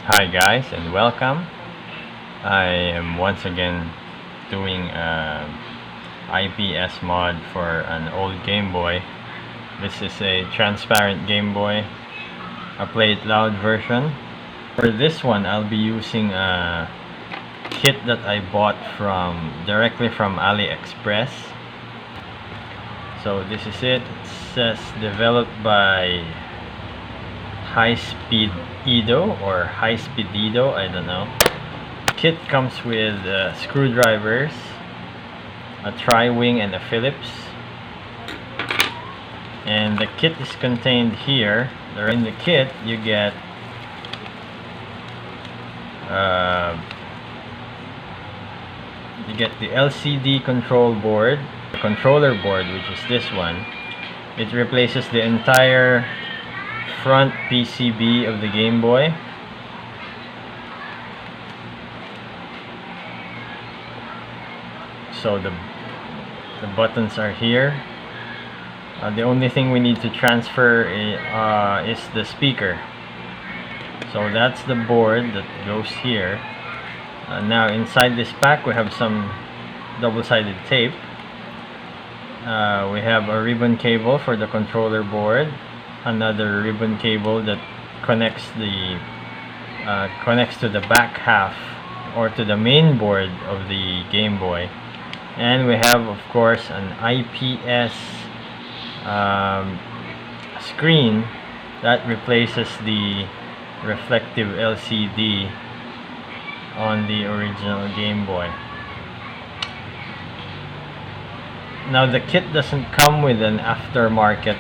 Hi guys and welcome. I am once again doing a IPS mod for an old Game Boy. This is a transparent Game Boy, a play it loud version. For this one I'll be using a kit that I bought directly from Aliexpress. So this is it. It says developed by High Speed Edo or High Speed Edo, I don't know. Kit comes with screwdrivers, a tri-wing and a Phillips, and the kit is contained here. In the kit you get the LCD controller board, which is this one. It replaces the entire front PCB of the Game Boy. So the buttons are here. The only thing we need to transfer is the speaker. So that's the board that goes here. Now inside this pack we have some double-sided tape. We have a ribbon cable for the controller board, another ribbon cable that connects to the back half or to the main board of the Game Boy, and we have of course an IPS screen that replaces the reflective LCD on the original Game Boy. Now the kit doesn't come with an aftermarket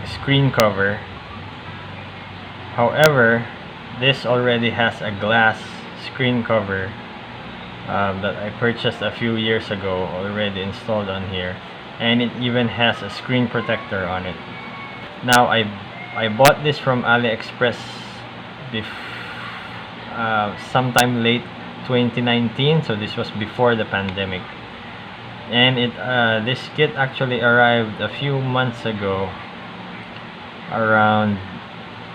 screen cover. However, this already has a glass screen cover that I purchased a few years ago, already installed on here, and it even has a screen protector on it. Now I bought this from Aliexpress sometime late 2019, so this was before the pandemic, and this kit actually arrived a few months ago, around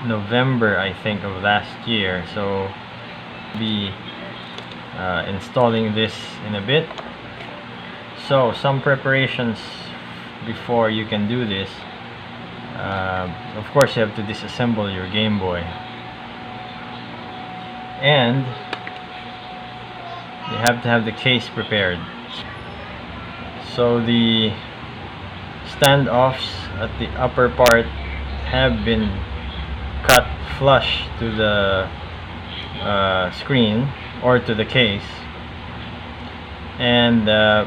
November I think of last year. So I'll be installing this in a bit. So some preparations before you can do this. Of course you have to disassemble your Game Boy, and you have to have the case prepared. So the standoffs at the upper part have been cut flush to the screen or to the case, and the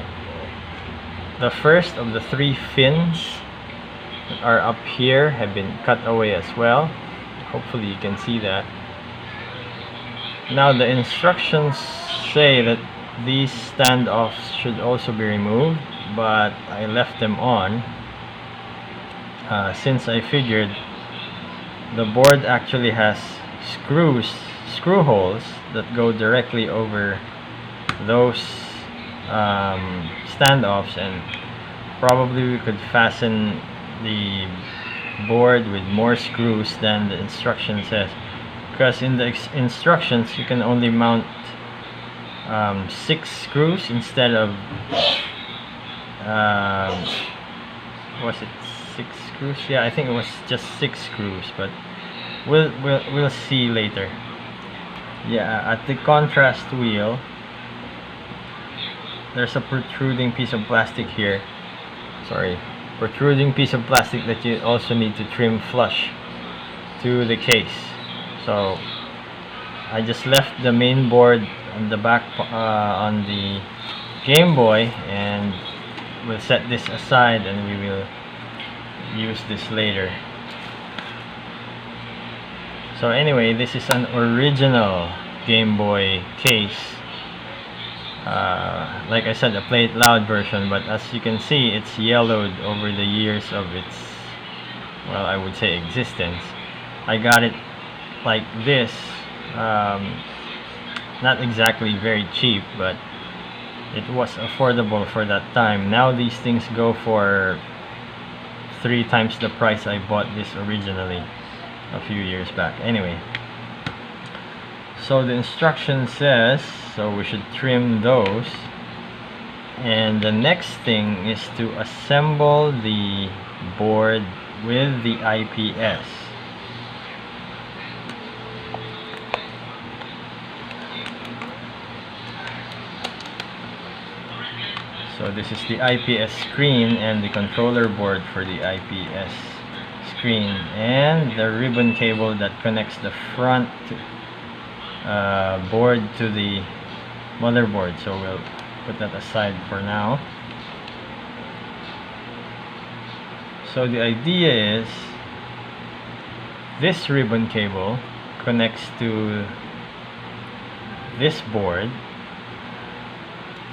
first of the 3 fins that are up here have been cut away as well. Hopefully you can see that. Now the instructions say that these standoffs should also be removed, but I left them on since I figured the board actually has screw holes that go directly over those standoffs, and probably we could fasten the board with more screws than the instruction says, because in the instructions you can only mount 6 screws instead of was it 6 screws? Yeah, I think it was just 6 screws, but we'll see later. Yeah, at the contrast wheel there's a protruding piece of plastic here. Protruding piece of plastic that you also need to trim flush to the case. So I just left the main board on the back on the Game Boy, and we'll set this aside and we will use this later. So anyway, this is an original Game Boy case. Like I said, a play it loud version, but as you can see it's yellowed over the years of its, well, I would say existence. I got it like this, not exactly very cheap, but it was affordable for that time. Now these things go for 3 times the price I bought this originally. a few years back. Anyway, so the instruction says so we should trim those, and the next thing is to assemble the board with the IPS. So this is the IPS screen and the controller board for the IPS screen, and the ribbon cable that connects the front board to the motherboard. So we'll put that aside for now. So the idea is this ribbon cable connects to this board,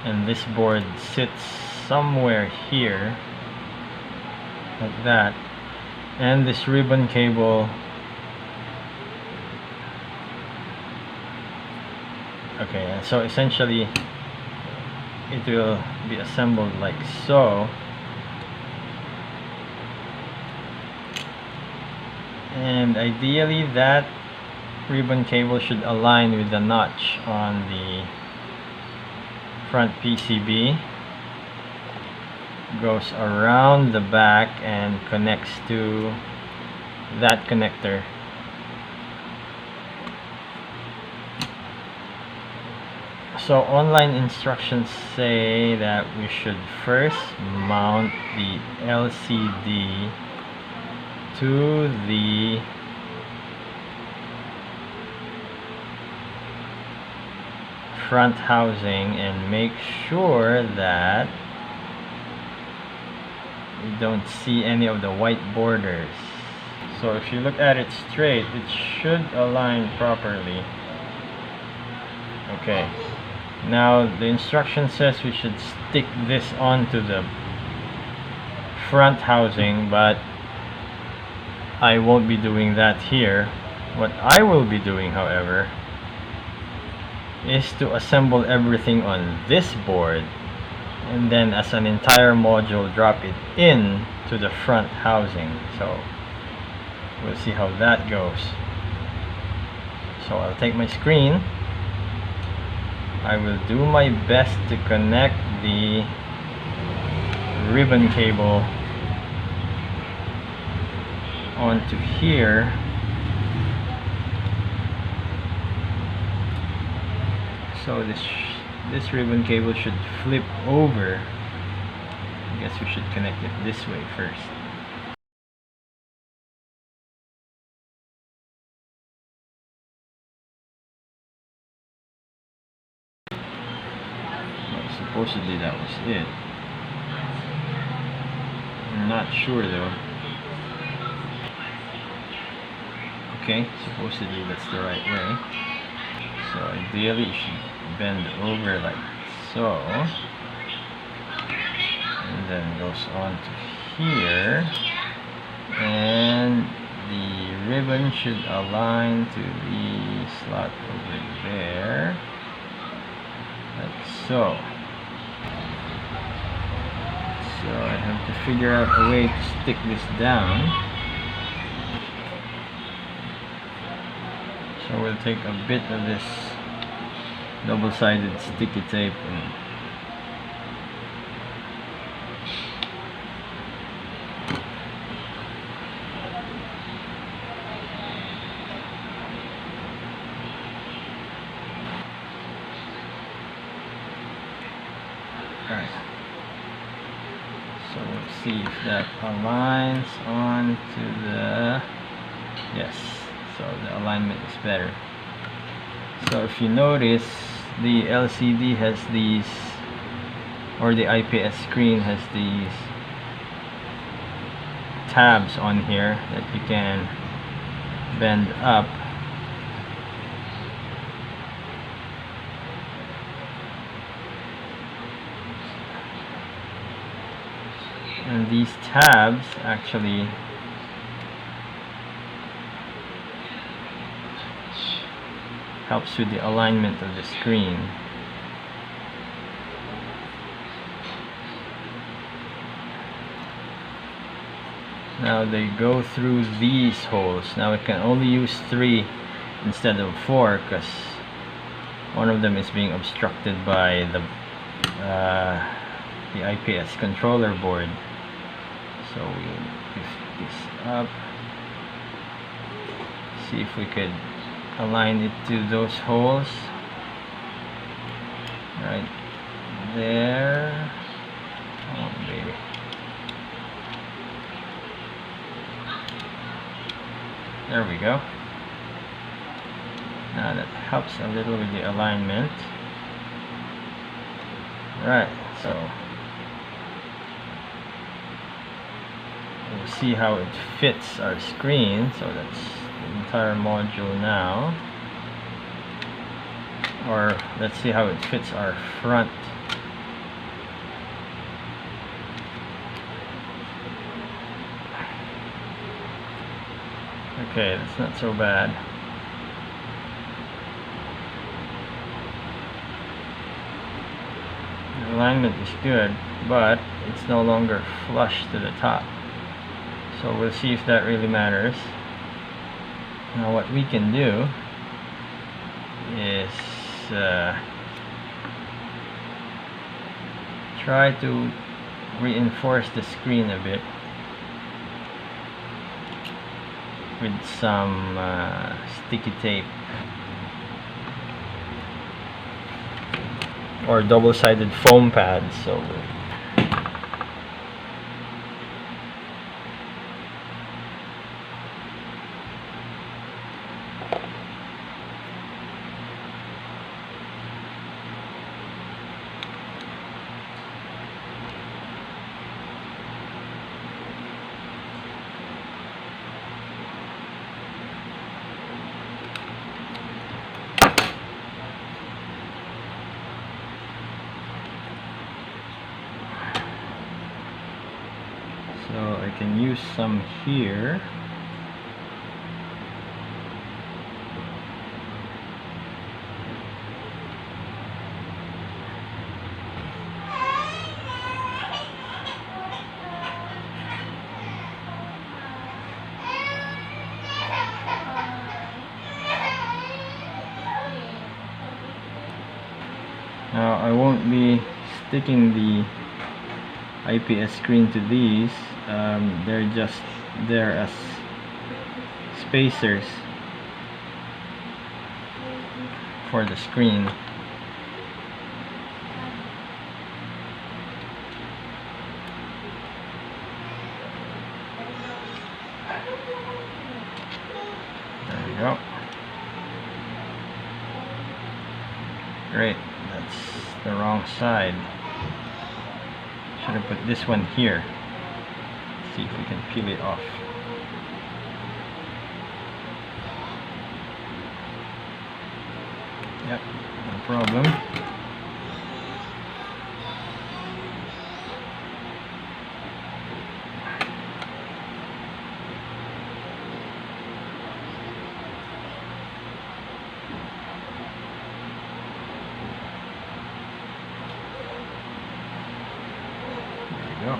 and this board sits somewhere here like that, and this ribbon cable, okay, and so essentially it will be assembled like so, and ideally that ribbon cable should align with the notch on the front PCB, goes around the back and connects to that connector. So online instructions say that we should first mount the LCD to the front housing and make sure that you don't see any of the white borders. So if you look at it straight, it should align properly. Okay, now the instruction says we should stick this onto the front housing, but I won't be doing that here. What I will be doing, however, is to assemble everything on this board and then as an entire module drop it in to the front housing. So we'll see how that goes. So I'll take my screen, I will do my best to connect the ribbon cable onto here. So this ribbon cable should flip over. I guess we should connect it this way first. Well, supposedly that was it. I'm not sure though. Okay, supposedly that's the right way. So ideally you should bend over like so, and then goes on to here, and the ribbon should align to the slot over there like so. So I have to figure out a way to stick this down. So we'll take a bit of this double-sided sticky tape and alright. So we'll see if that aligns onto the, yes. So the alignment is better. So if you notice, the LCD has these, or the IPS screen has these tabs on here that you can bend up. And these tabs actually helps with the alignment of the screen. Now they go through these holes. Now we can only use 3 instead of 4 because one of them is being obstructed by the IPS controller board. So we'll lift this up, see if we could align it to those holes right there. Oh baby. There we go. Now that helps a little with the alignment. Right, so we'll see how it fits our screen. So that's the entire module now. Or let's see how it fits our front. Okay, that's not so bad. The alignment is good, but it's no longer flush to the top. So we'll see if that really matters. Now what we can do is try to reinforce the screen a bit with some sticky tape or double-sided foam pads. So I can use some here. Now I won't be sticking the IPS screen to these. They're just there as spacers for the screen. There we go. Great, that's the wrong side. Should have put this one here. See if we can peel it off. Yep, no problem. There we go.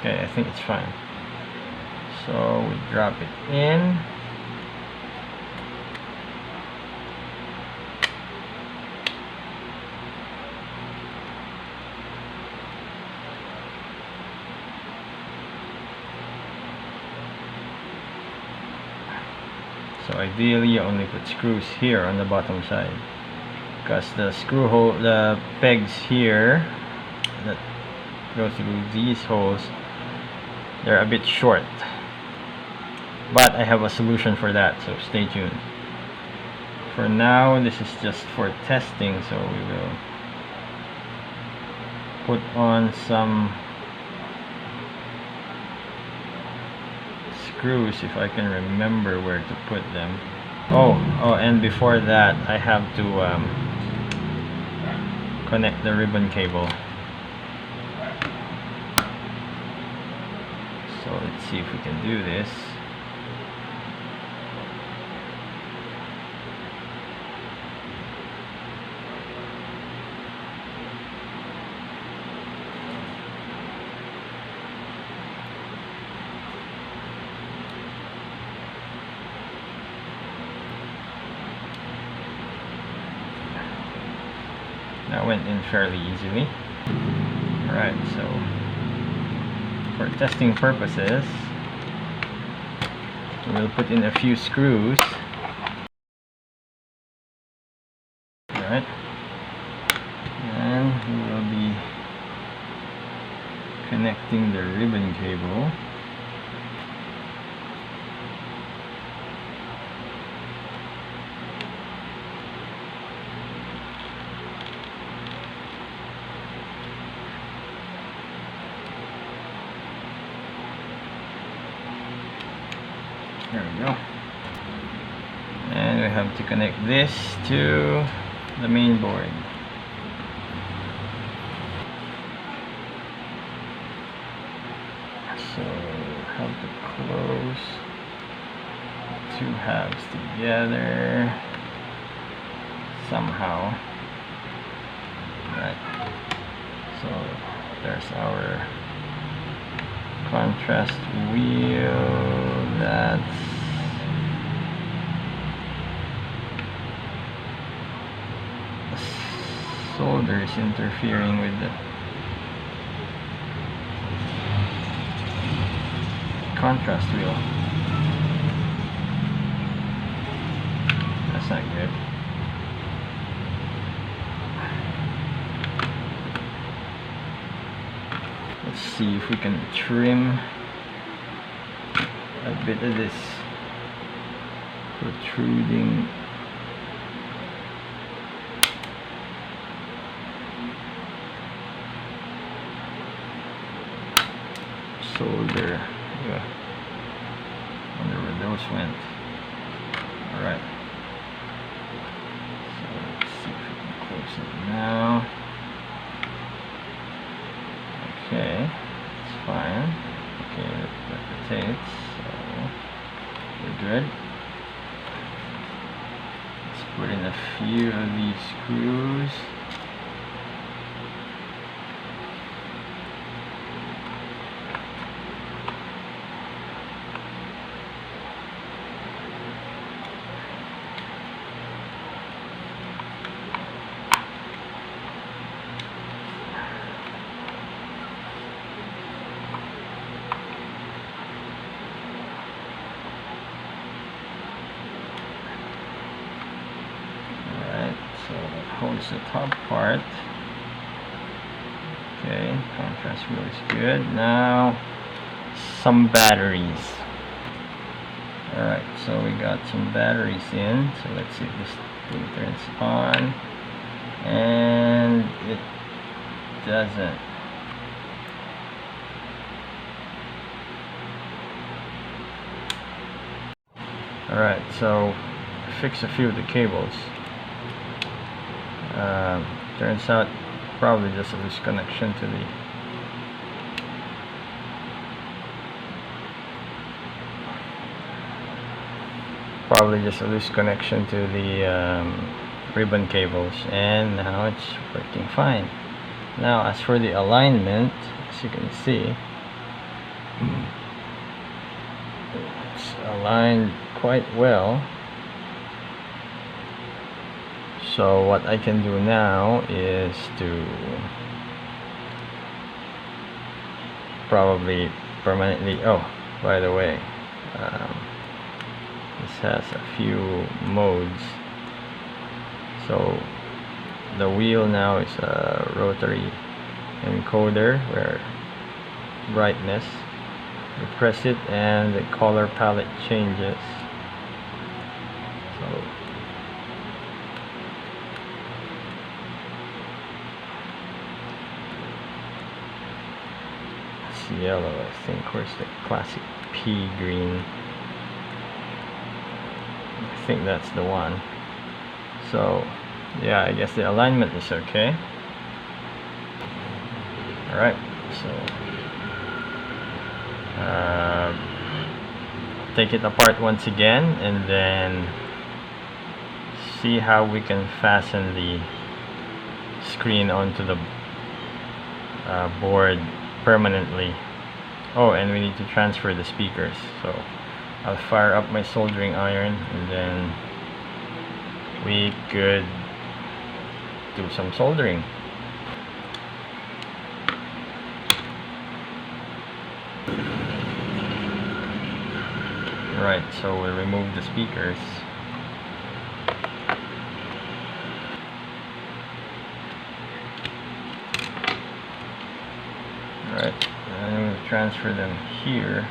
Okay, I think it's fine. So we drop it in. So ideally you only put screws here on the bottom side, because the screw hole, the pegs here that go through these holes, they're a bit short, but I have a solution for that, so stay tuned. For now, this is just for testing, so we will put on some screws if I can remember where to put them. Oh, and before that I have to connect the ribbon cable. So let's see if we can do this. That went in fairly easily. Alright, so for testing purposes, we'll put in a few screws. Alright, and we will be connecting the ribbon cable. There we go. And we have to connect this to the main board. So we have to close the two halves together somehow. Right. So there's our contrast wheel. That's the solder is interfering with the contrast wheel. That's not good. Let's see if we can trim a bit of this protruding solder. Yeah. Wonder where those went. Alright. So let's see if we can close it now. Okay, it's fine. Okay, that rotates. We're good. Let's put in a few of these screws. So that holds the top part. Okay, contrast wheel is good. Now some batteries. Alright, so we got some batteries in. So let's see if this thing turns on. And it doesn't. Alright, so fix a few of the cables. Turns out probably just a loose connection to the ribbon cables, and now it's working fine. Now as for the alignment, as you can see, it's aligned quite well. So what I can do now is to probably permanently, oh, by the way, this has a few modes. So the wheel now is a rotary encoder where brightness, you press it and the color palette changes. So yellow, I think. Where's the classic pea green? I think that's the one. So yeah, I guess the alignment is okay. Alright, so take it apart once again, and then see how we can fasten the screen onto the board permanently. Oh, and we need to transfer the speakers, so I'll fire up my soldering iron, and then we could do some soldering. Right, so we'll remove the speakers. Right, and we'll transfer them here.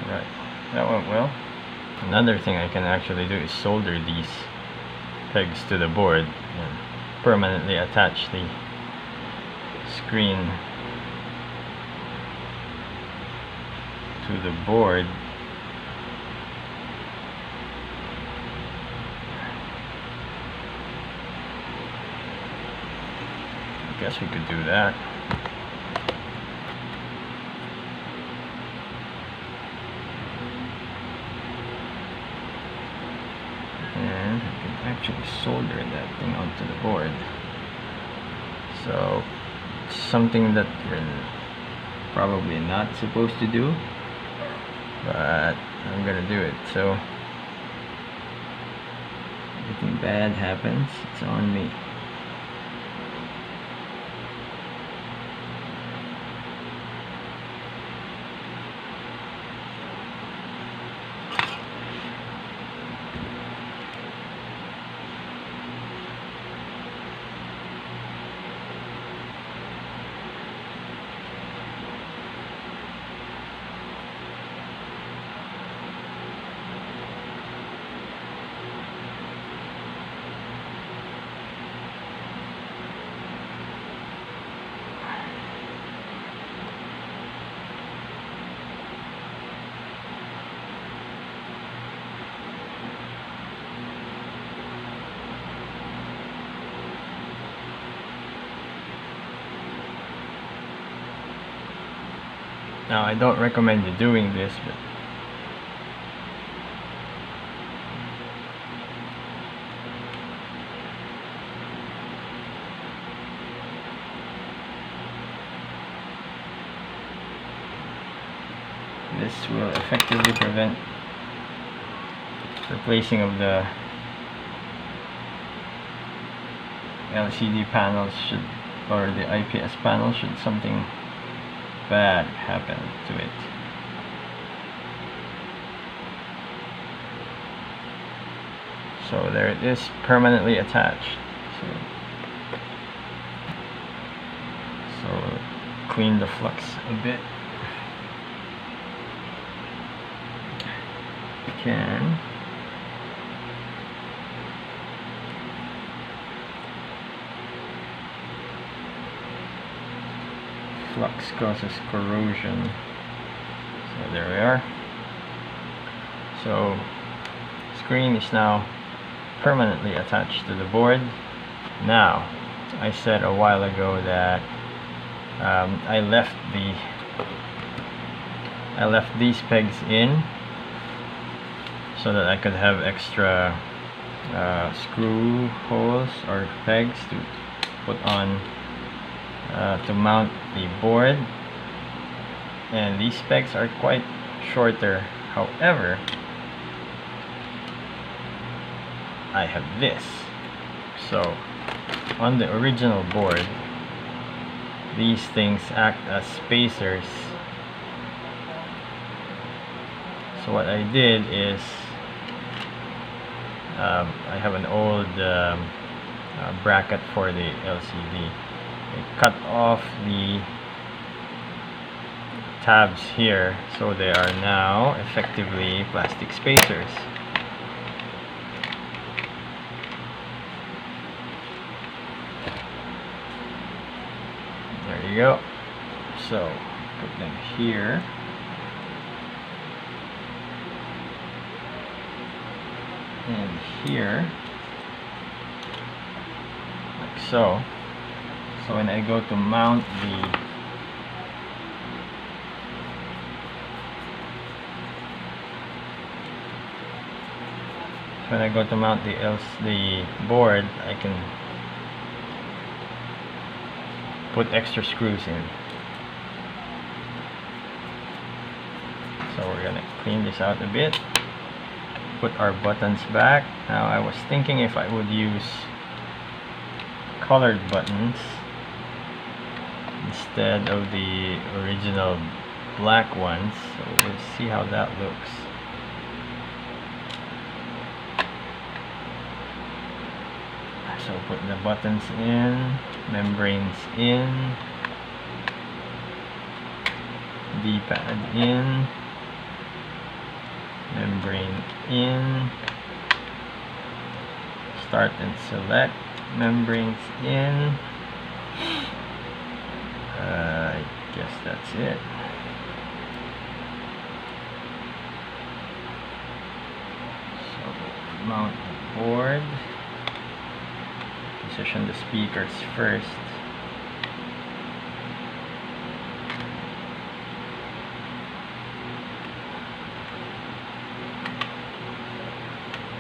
Right, that went well. Another thing I can actually do is solder these pegs to the board and permanently attach the screen to the board. I guess we could do that. And I can actually solder that thing onto the board. So, something that you're probably not supposed to do, but I'm gonna do it. So, anything bad happens, it's on me. Now, I don't recommend you doing this, but this will effectively prevent replacing of the LCD panels or the IPS panel should something bad happen to it. So there it is, permanently attached. So clean the flux a bit. Can flux causes corrosion. So there we are. So screen is now permanently attached to the board. Now, I said a while ago that I left these pegs in so that I could have extra screw holes or pegs to put on to mount the board, and these specs are quite shorter. However, I have this. So on the original board, these things act as spacers. So what I did is I have an old bracket for the LCD. I cut off the tabs here, so they are now effectively plastic spacers. There you go. So put them here. And here, like so. So when I go to mount the the board, I can put extra screws in. So we're gonna clean this out a bit. Put our buttons back. Now I was thinking if I would use colored buttons instead of the original black ones. So we'll see how that looks. So put the buttons in, membranes in, D-pad in, membrane in, start and select, membranes in. I guess that's it. So mount the board, position the speakers first.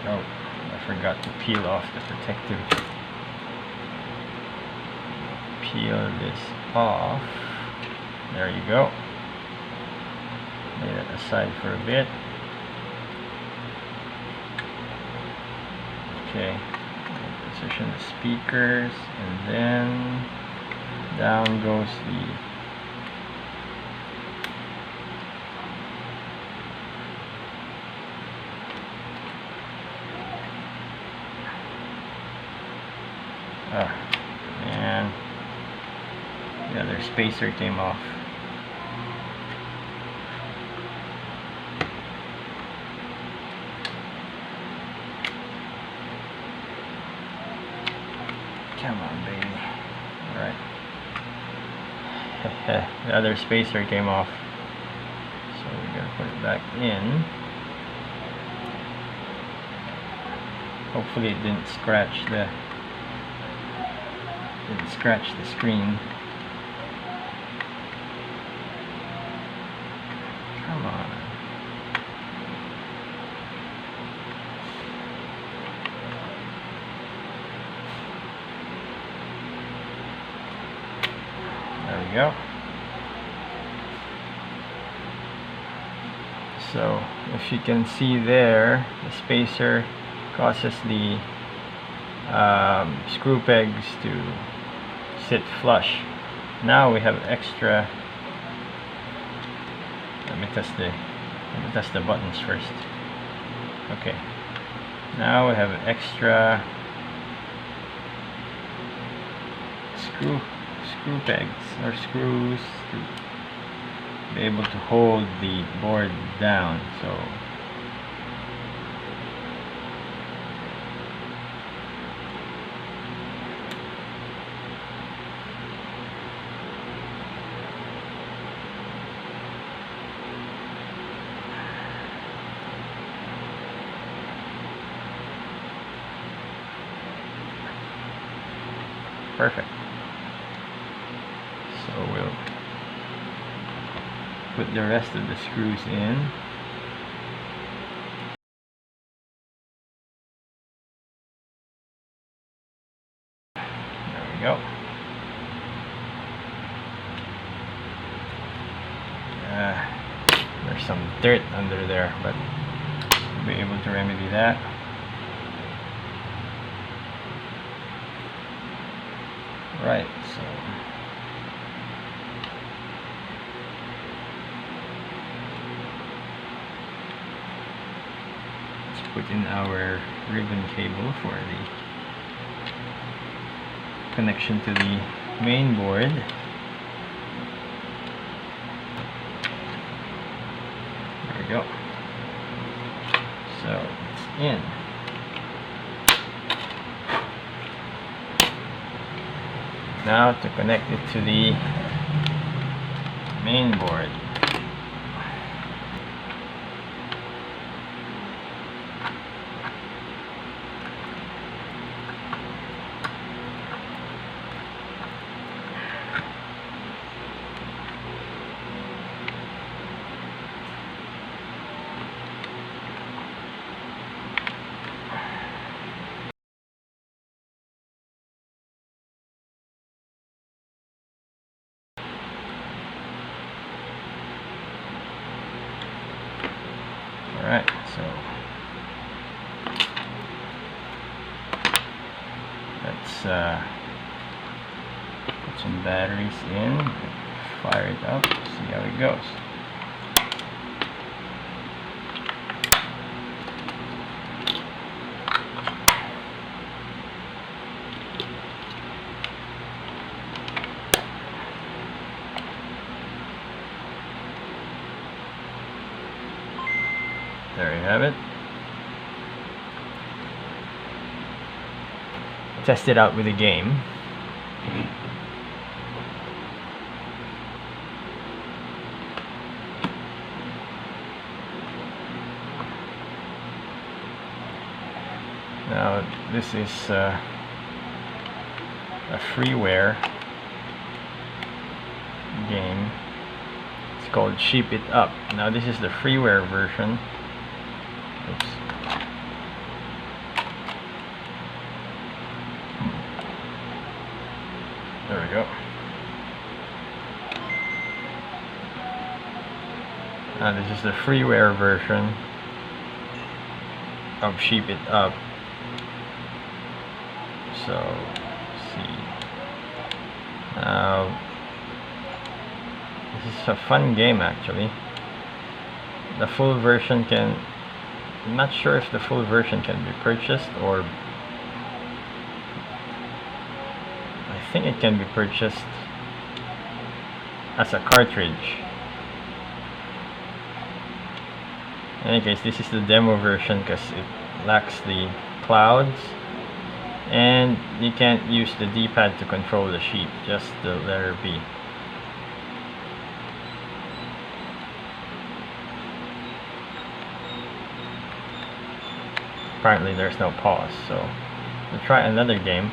Oh, I forgot to peel off the protective. Peel this off. There you go. Lay that aside for a bit. Okay. Position the speakers, and then down goes the and the other spacer came off. Come on, baby. Alright. The other spacer came off. So we're gonna put it back in. Hopefully it didn't scratch the screen. Come on. There we go. So if you can see there, the spacer causes the screw pegs to sit flush. Now we have extra. Let me test the buttons first. Okay. Now we have extra screw pegs or screws to be able to hold the board down. So perfect. So we'll put the rest of the screws in. There we go. There's some dirt under there, but we'll be able to remedy that. Right, so let's put in our ribbon cable for the connection to the main board. There we go. So it's in. Now to connect it to the main board. Alright, so let's put some batteries in, fire it up, see how it goes. There you have it. Test it out with a game. Now this is a freeware game. It's called Ship It Up. Now this is the freeware version. Oops. There we go. Now this is the freeware version of Ship It Up. So let's see. Now this is a fun game actually. The full version I'm not sure if the full version can be purchased, or I think it can be purchased as a cartridge. In any case, this is the demo version because it lacks the clouds, and you can't use the D-pad to control the sheep, just the letter B. Apparently there's no pause, so we'll try another game.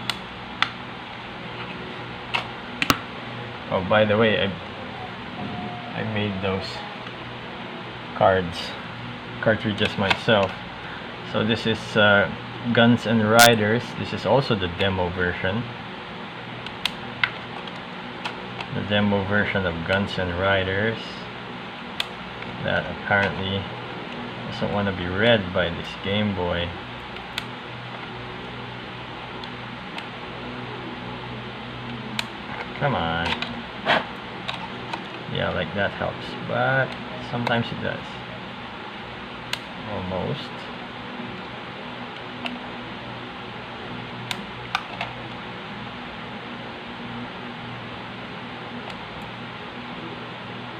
Oh, by the way, I made those cartridges myself. So this is Guns and Riders. This is also the demo version. The demo version of Guns and Riders that apparently doesn't want to be read by this Game Boy. Come on. Yeah, like that helps, but sometimes it does. Almost.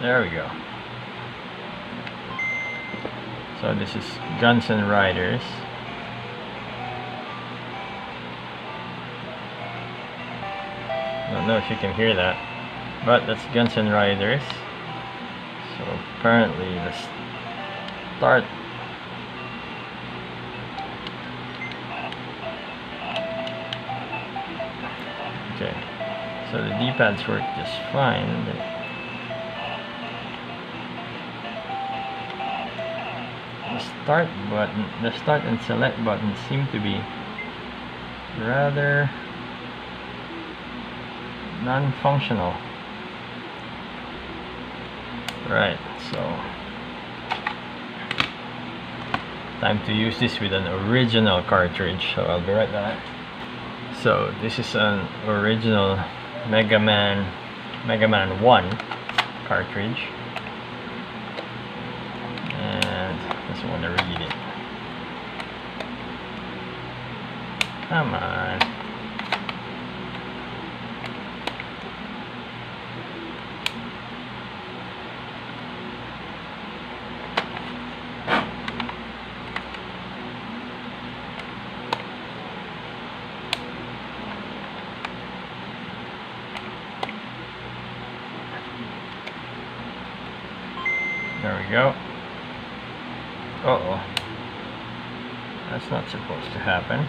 There we go. So this is Guns and Riders. I don't know if you can hear that, but that's Guns and Riders. So apparently the start okay, so the D-pads work just fine. The start and select buttons seem to be rather non-functional. Right, so time to use this with an original cartridge, so I'll be right back. So this is an original Mega Man 1 cartridge, and I just want to read it. Come on. There we go. Uh-oh. That's not supposed to happen.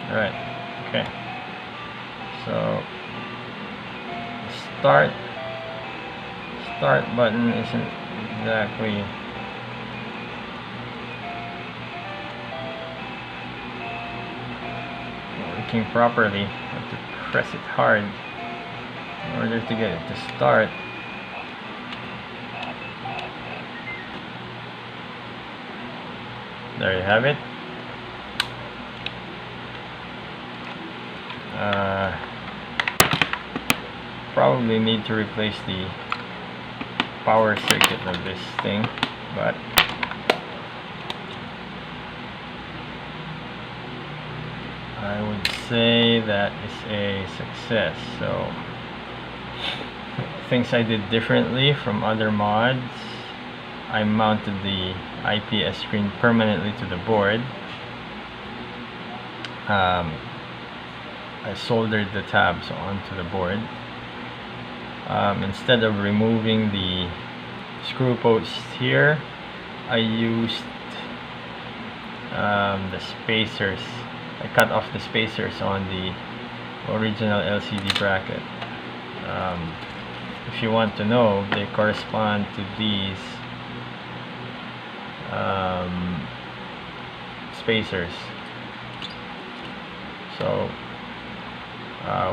Alright, okay. So start button isn't exactly working properly. You have to press it hard in order to get it to start. There you have it. Probably need to replace the power circuit of this thing, but I would say that is a success. So things I did differently from other mods: I mounted the IPS screen permanently to the board. I soldered the tabs onto the board. Instead of removing the screw posts here, I used the spacers. I cut off the spacers on the original LCD bracket. If you want to know, they correspond to these spacers. So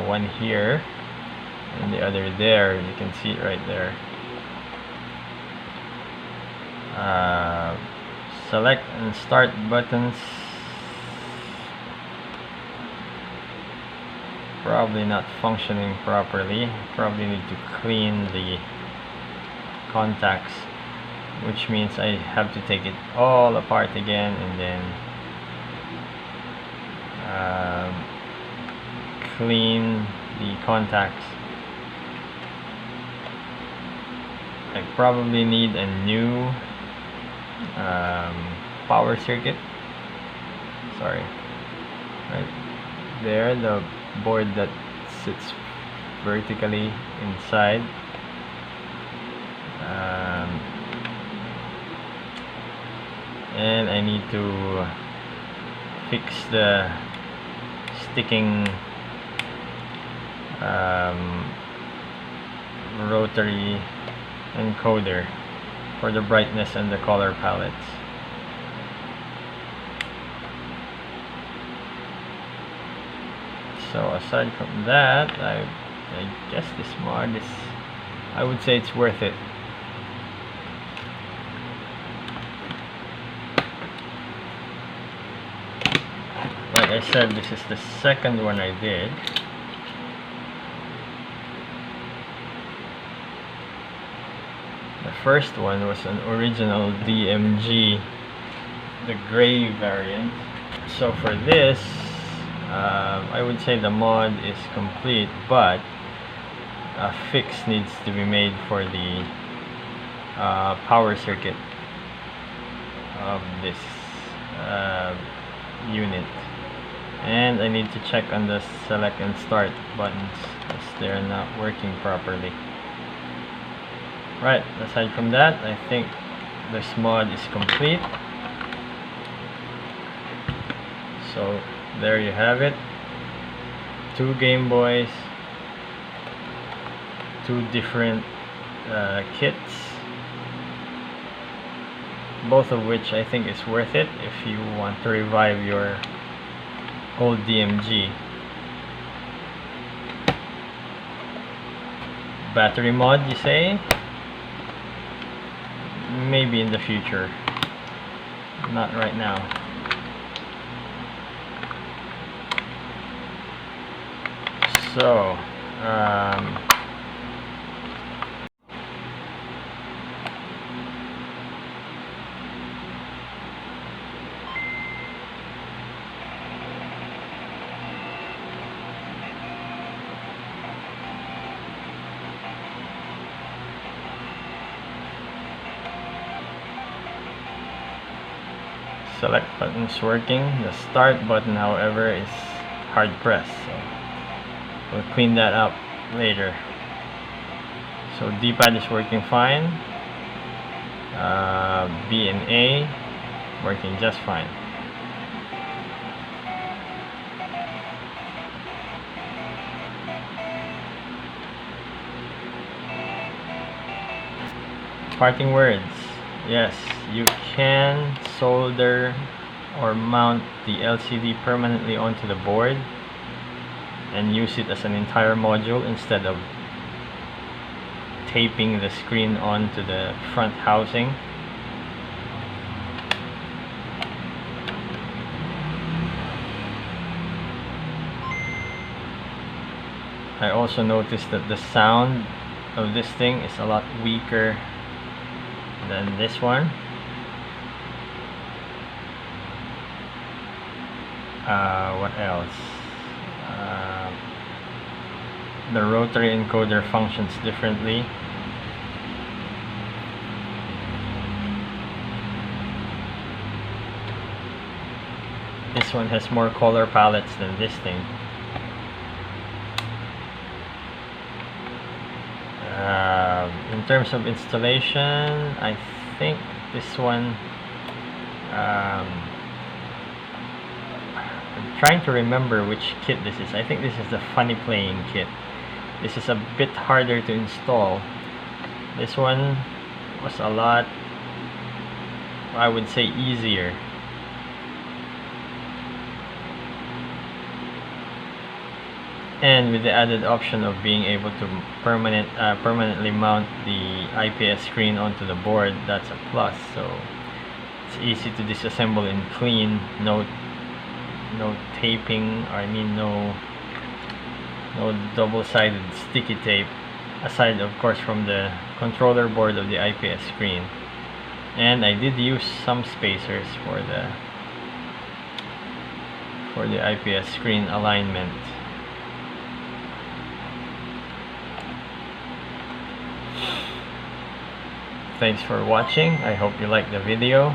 one here and the other there. You can see it right there. Select and start buttons probably not functioning properly. Probably need to clean the contacts, which means I have to take it all apart again and then clean the contacts. I probably need a new power circuit. Sorry, right there, the board that sits vertically inside. And I need to fix the sticking rotary encoder for the brightness and the color palettes. So aside from that, I guess this mod is, I would say it's worth it. Like I said, this is the second one I did. The first one was an original DMG, the gray variant. So for this, I would say the mod is complete, but a fix needs to be made for the power circuit of this unit. And I need to check on the select and start buttons because they're not working properly. Right, aside from that, I think this mod is complete. So there you have it. 2 Game Boys, 2 different kits, both of which I think is worth it if you want to revive your old DMG. Battery mod, you say? Maybe in the future. Not right now. So, select button's working. The start button, however, is hard pressed. So we'll clean that up later. So D-pad is working fine. B and A working just fine. Parting words. Yes, you can solder or mount the LCD permanently onto the board and use it as an entire module instead of taping the screen onto the front housing. I also noticed that the sound of this thing is a lot weaker than this one. What else? The rotary encoder functions differently. This one has more color palettes than this thing. In terms of installation, I think this one, I'm trying to remember which kit this is. I think this is the Funny Playing kit. This is a bit harder to install. This one was a lot, I would say, easier. And with the added option of being able to permanently mount the IPS screen onto the board, that's a plus. So it's easy to disassemble and clean. No taping, no double-sided sticky tape, aside of course from the controller board of the IPS screen. And I did use some spacers for the IPS screen alignment. Thanks for watching. I hope you liked the video.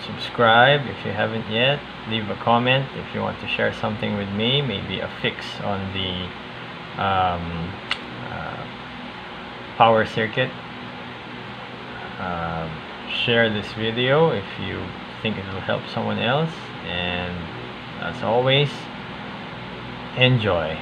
Subscribe if you haven't yet. Leave a comment if you want to share something with me, maybe a fix on the power circuit. Share this video if you think it will help someone else, and as always, enjoy.